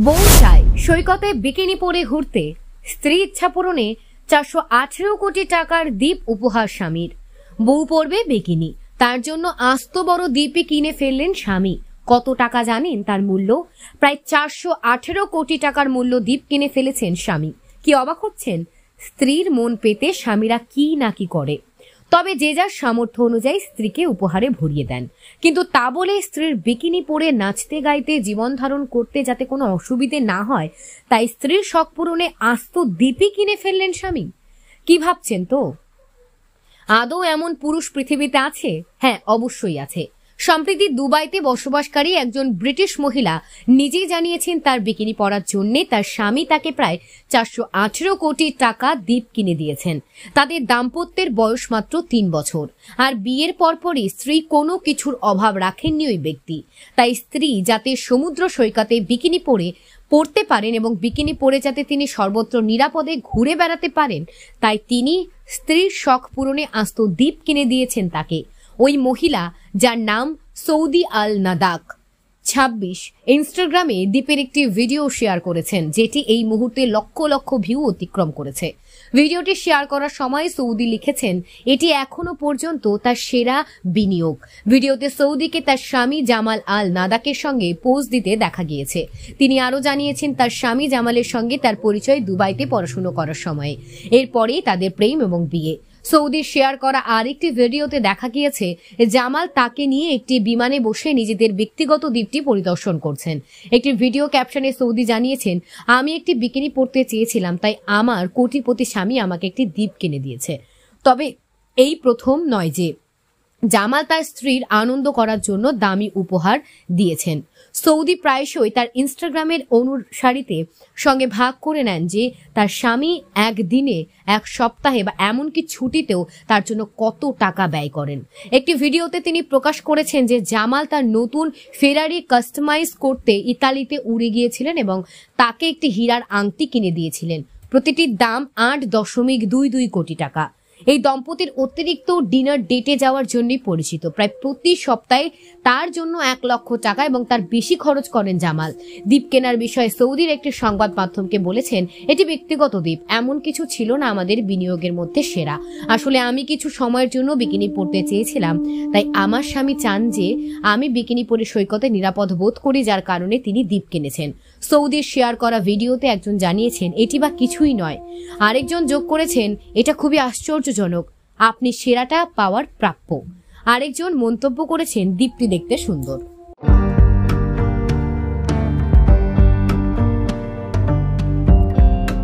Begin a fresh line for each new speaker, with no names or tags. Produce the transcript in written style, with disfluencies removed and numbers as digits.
বউ চায় সৈকতে বিকিনি পরে ঘুরতে, স্ত্রী ইচ্ছা পূরণে 418 কোটি টাকার দ্বীপ উপহার স্বামীর। বউ পরবে বিকিনি, তার জন্য আস্ত বড় দ্বীপই কিনে ফেললেন স্বামী। কত টাকা জানেন তার মূল্য? প্রায় 418 কোটি টাকার মূল্য দ্বীপ কিনে ফেলেছেন স্বামী। কি অবাক হচ্ছেন? স্ত্রীর মন পেতে স্বামীরা কি না কি করে। তবে যে যার সামর্থ্য অনুযায়ী স্ত্রীকে উপহারে ভরিয়ে দেন, কিন্তু তা বলে স্ত্রীর বিকিনি পরে নাচতে গাইতে জীবন ধারণ করতে যাতে কোনো অসুবিধে না হয়, তাই স্ত্রীর শখ পূরণে আস্ত দ্বীপই কিনে ফেললেন স্বামী। কি ভাবছেন তো? আদৌ এমন পুরুষ পৃথিবীতে আছে? হ্যাঁ, অবশ্যই আছে। সম্প্রতি দুবাইতে বসবাসকারী একজন ব্রিটিশ মহিলা নিজেই জানিয়েছেন তার বিকিনি পরার জন্য তার স্বামী তাকে প্রায় 418 কোটি টাকা দ্বীপ কিনে দিয়েছেন। তাদের দাম্পত্যের বয়স মাত্র 3 বছর, আর বিয়ের পরপরই স্ত্রী কোনো কিছুর অভাব রাখেননি ওই ব্যক্তি। তাই স্ত্রী যাতে সমুদ্র সৈকতে বিকিনি পরতে পারেন এবং বিকিনি পরে যাতে তিনি সর্বত্র নিরাপদে ঘুরে বেড়াতে পারেন, তাই তিনি স্ত্রীর শখ পূরণে আস্ত দ্বীপ কিনে দিয়েছেন তাকে। ওই মহিলা, যার নাম সৌদি আল নাদাক 26, ইনস্টাগ্রামে দ্বীপের একটি ভিডিও শেয়ার করেছেন, যেটি এই মুহূর্তে লক্ষ লক্ষ ভিউ অতিক্রম করেছে। ভিডিওটি শেয়ার করার সময় সৌদি লিখেছেন, এটি এখনো পর্যন্ত তার সেরা বিনিয়োগ। ভিডিওতে সৌদিকে তার স্বামী জামাল আল নাদাকের সঙ্গে পোজ দিতে দেখা গিয়েছে। তিনি আরও জানিয়েছেন, তার স্বামী জামালের সঙ্গে তার পরিচয় দুবাইতে পড়াশোনা করার সময়ে। এরপরেই তাদের প্রেম এবং বিয়ে। সৌদির শেয়ার করা আরেকটি ভিডিওতে দেখা গিয়েছে জামাল তাকে নিয়ে একটি বিমানে বসে নিজেদের ব্যক্তিগত দ্বীপটি পরিদর্শন করছেন। একটি ভিডিও ক্যাপশনে সৌদি জানিয়েছেন, আমি একটি বিকিনি পরতে চেয়েছিলাম, তাই আমার কোটিপতি স্বামী আমাকে একটি দ্বীপ কিনে দিয়েছে। তবে এই প্রথম নয় যে জামাল তার স্ত্রীর আনন্দ করার জন্য দামি উপহার দিয়েছেন। সৌদি প্রায়শই তার ইনস্টাগ্রামের অনুসারীতে সঙ্গে ভাগ করে নেন যে তার স্বামী একদিনে, এক সপ্তাহে বা এমনকি ছুটিতেও তার জন্য কত টাকা ব্যয় করেন। একটি ভিডিওতে তিনি প্রকাশ করেছেন যে জামাল তার নতুন ফেরারি কাস্টমাইজ করতে ইতালিতে উড়ে গিয়েছিলেন এবং তাকে একটি হীরার আংটি কিনে দিয়েছিলেন। প্রতিটির দাম 8.22 কোটি টাকা। এই দম্পতির অতিরিক্ত ডিনার ডেটে যাওয়ার জন্যই পরিচিত। প্রায় প্রতি সপ্তাহে তার জন্য 1 লক্ষ টাকা এবং তার বেশি খরচ করেন জামাল। দ্বীপ কেনার বিষয়ে সৌদির একটি সংবাদ মাধ্যমকে বলেছেন, এটি ব্যক্তিগত দ্বীপ, এমন কিছু ছিল না আমাদের বিনিয়োগের মধ্যে সেরা। আসলে আমি কিছু সময়ের জন্য বিকিনি পরতে চেয়েছিলাম, তাই আমার স্বামী চান যে আমি বিকিনি পরে সৈকতে নিরাপদ বোধ করি, যার কারণে তিনি দ্বীপ কিনেছেন। সৌদির শেয়ার করা ভিডিওতে একজন জানিয়েছেন, এটি বা কিছুই নয়। আরেকজন যোগ করেছেন, এটা খুবই আশ্চর্যজনক, আপনি সেরাটা পাওয়ার প্রাপ্য। আরেকজন মন্তব্য করেছেন, দ্বীপটি দেখতে সুন্দর।